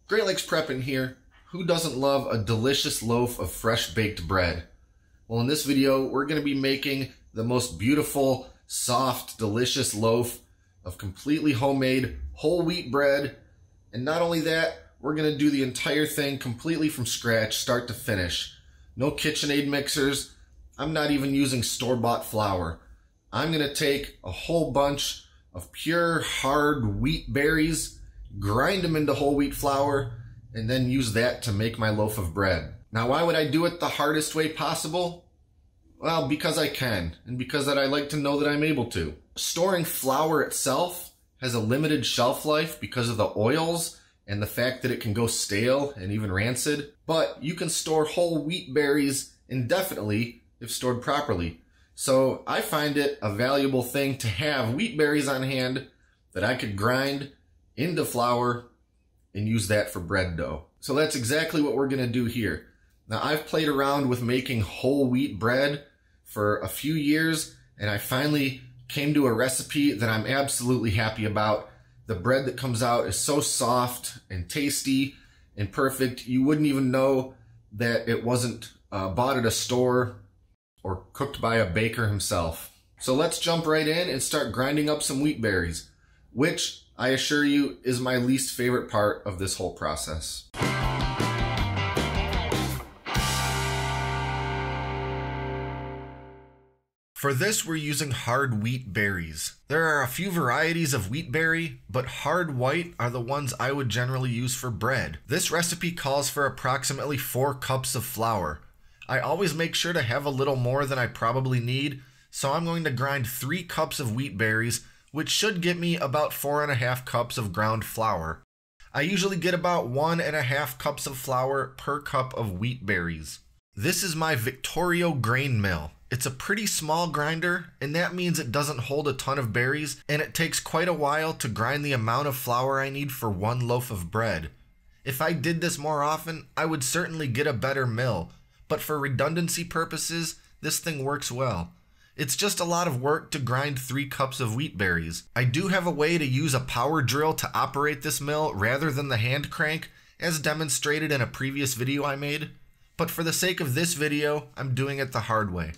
Great Lakes Prepping here. Who doesn't love a delicious loaf of fresh baked bread? Well, in this video, we're going to be making the most beautiful, soft, delicious loaf of completely homemade whole wheat bread. And not only that, we're going to do the entire thing completely from scratch, start to finish. No KitchenAid mixers. I'm not even using store-bought flour. I'm going to take a whole bunch of pure, hard wheat berries, grind them into whole wheat flour, and then use that to make my loaf of bread. Now, why would I do it the hardest way possible? Well, because I can, and because that I like to know that I'm able to. Storing flour itself has a limited shelf life because of the oils and the fact that it can go stale and even rancid, but you can store whole wheat berries indefinitely if stored properly. So I find it a valuable thing to have wheat berries on hand that I could grind into flour and use that for bread dough. So that's exactly what we're going to do here. Now, I've played around with making whole wheat bread for a few years, and I finally came to a recipe that I'm absolutely happy about. The bread that comes out is so soft and tasty and perfect, you wouldn't even know that it wasn't bought at a store or cooked by a baker himself. So let's jump right in and start grinding up some wheat berries, which I assure you is my least favorite part of this whole process. For this, we're using hard wheat berries. There are a few varieties of wheat berry, but hard white are the ones I would generally use for bread. This recipe calls for approximately 4 cups of flour. I always make sure to have a little more than I probably need, so I'm going to grind 3 cups of wheat berries, which should get me about 4.5 cups of ground flour. I usually get about 1.5 cups of flour per cup of wheat berries. This is my VPK Grain Mill. It's a pretty small grinder, and that means it doesn't hold a ton of berries, and it takes quite a while to grind the amount of flour I need for 1 loaf of bread. If I did this more often, I would certainly get a better mill, but for redundancy purposes, this thing works well. It's just a lot of work to grind 3 cups of wheat berries. I do have a way to use a power drill to operate this mill rather than the hand crank, as demonstrated in a previous video I made, but for the sake of this video, I'm doing it the hard way.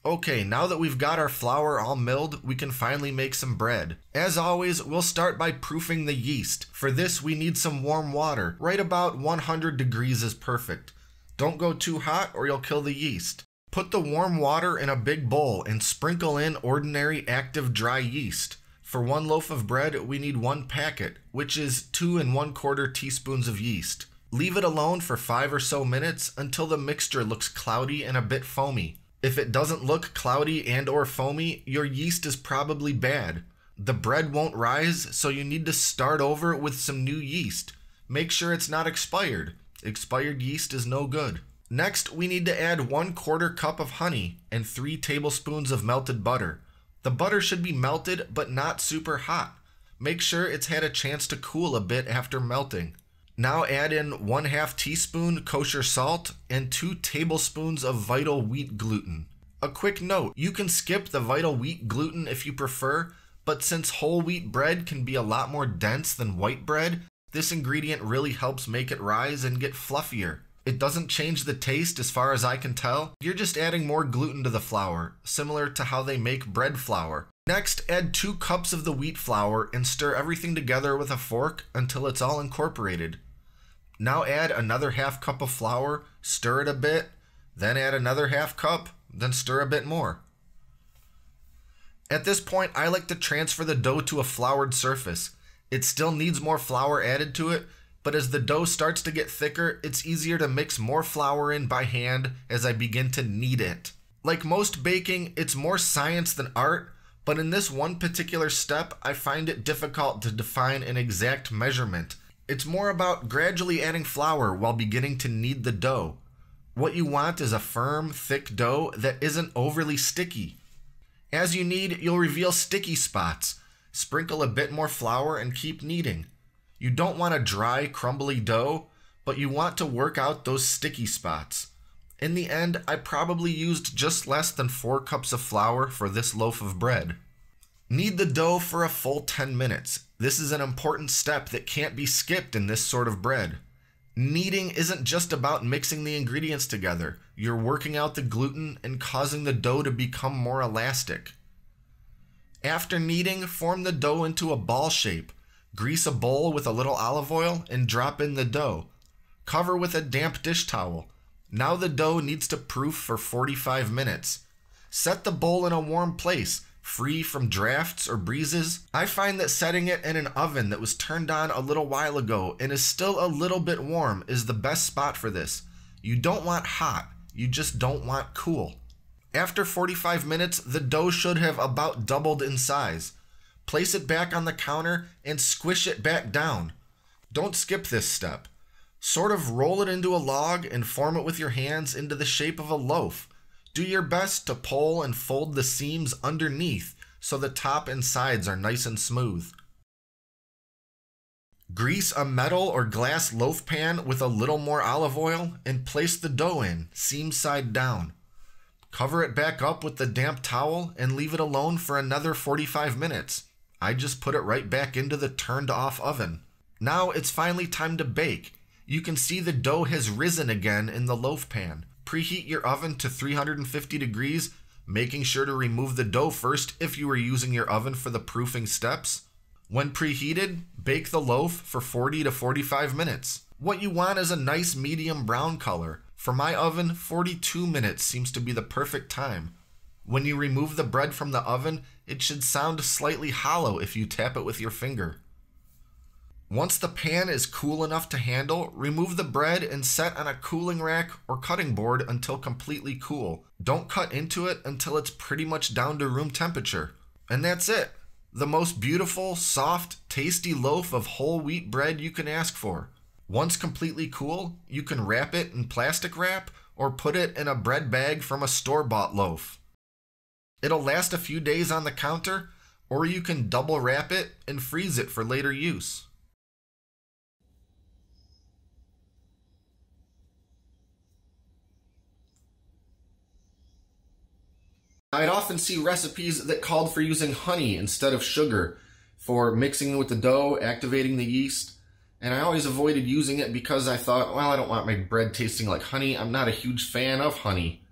Okay, now that we've got our flour all milled, we can finally make some bread. As always, we'll start by proofing the yeast. For this, we need some warm water. Right about 100 degrees is perfect. Don't go too hot or you'll kill the yeast. Put the warm water in a big bowl and sprinkle in ordinary active dry yeast. For 1 loaf of bread, we need 1 packet, which is 2 1/4 teaspoons of yeast. Leave it alone for 5 or so minutes until the mixture looks cloudy and a bit foamy. If it doesn't look cloudy and or foamy, your yeast is probably bad. The bread won't rise, so you need to start over with some new yeast. Make sure it's not expired. Expired yeast is no good. Next, we need to add 1/4 cup of honey and 3 tablespoons of melted butter. The butter should be melted, but not super hot. Make sure it's had a chance to cool a bit after melting. Now add in 1/2 teaspoon kosher salt and 2 tablespoons of vital wheat gluten. A quick note, you can skip the vital wheat gluten if you prefer, but since whole wheat bread can be a lot more dense than white bread, this ingredient really helps make it rise and get fluffier. It doesn't change the taste as far as I can tell. You're just adding more gluten to the flour, similar to how they make bread flour. Next, add 2 cups of the wheat flour and stir everything together with a fork until it's all incorporated. Now add another half cup of flour, stir it a bit, then add another half cup, then stir a bit more. At this point, I like to transfer the dough to a floured surface. It still needs more flour added to it, but as the dough starts to get thicker, it's easier to mix more flour in by hand as I begin to knead it. Like most baking, it's more science than art, but in this one particular step, I find it difficult to define an exact measurement. It's more about gradually adding flour while beginning to knead the dough. What you want is a firm, thick dough that isn't overly sticky. As you knead, you'll reveal sticky spots. Sprinkle a bit more flour and keep kneading. You don't want a dry, crumbly dough, but you want to work out those sticky spots. In the end, I probably used just less than 4 cups of flour for this loaf of bread. Knead the dough for a full 10 minutes. This is an important step that can't be skipped in this sort of bread. Kneading isn't just about mixing the ingredients together. You're working out the gluten and causing the dough to become more elastic. After kneading, form the dough into a ball shape. Grease a bowl with a little olive oil and drop in the dough. Cover with a damp dish towel. Now the dough needs to proof for 45 minutes. Set the bowl in a warm place, free from drafts or breezes. I find that setting it in an oven that was turned on a little while ago and is still a little bit warm is the best spot for this. You don't want hot, you just don't want cool. After 45 minutes, the dough should have about doubled in size. Place it back on the counter and squish it back down. Don't skip this step. Sort of roll it into a log and form it with your hands into the shape of a loaf. Do your best to pull and fold the seams underneath so the top and sides are nice and smooth. Grease a metal or glass loaf pan with a little more olive oil and place the dough in, seam side down. Cover it back up with the damp towel and leave it alone for another 45 minutes. I just put it right back into the turned off oven. Now it's finally time to bake. You can see the dough has risen again in the loaf pan. Preheat your oven to 350 degrees, making sure to remove the dough first if you were using your oven for the proofing steps. When preheated, bake the loaf for 40 to 45 minutes. What you want is a nice medium brown color. For my oven, 42 minutes seems to be the perfect time. When you remove the bread from the oven, it should sound slightly hollow if you tap it with your finger. Once the pan is cool enough to handle, remove the bread and set on a cooling rack or cutting board until completely cool. Don't cut into it until it's pretty much down to room temperature. And that's it. The most beautiful, soft, tasty loaf of whole wheat bread you can ask for. Once completely cool, you can wrap it in plastic wrap or put it in a bread bag from a store-bought loaf. It'll last a few days on the counter, or you can double wrap it and freeze it for later use. I'd often see recipes that called for using honey instead of sugar for mixing with the dough, activating the yeast. And I always avoided using it because I thought, well, I don't want my bread tasting like honey. I'm not a huge fan of honey.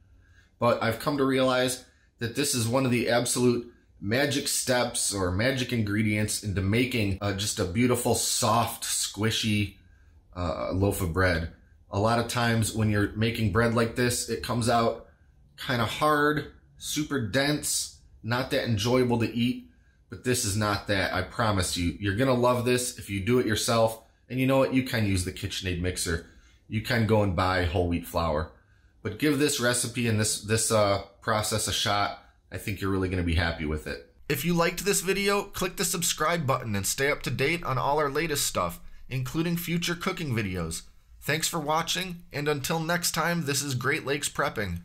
But I've come to realize that this is one of the absolute magic steps or magic ingredients into making just a beautiful, soft, squishy loaf of bread. A lot of times when you're making bread like this, it comes out kind of hard, super dense, not that enjoyable to eat. But this is not that, I promise you. You're going to love this if you do it yourself. And you know what? You can use the KitchenAid mixer. You can go and buy whole wheat flour. But give this recipe and this process a shot. I think you're really going to be happy with it. If you liked this video, click the subscribe button and stay up to date on all our latest stuff, including future cooking videos. Thanks for watching, and until next time, this is Great Lakes Prepping.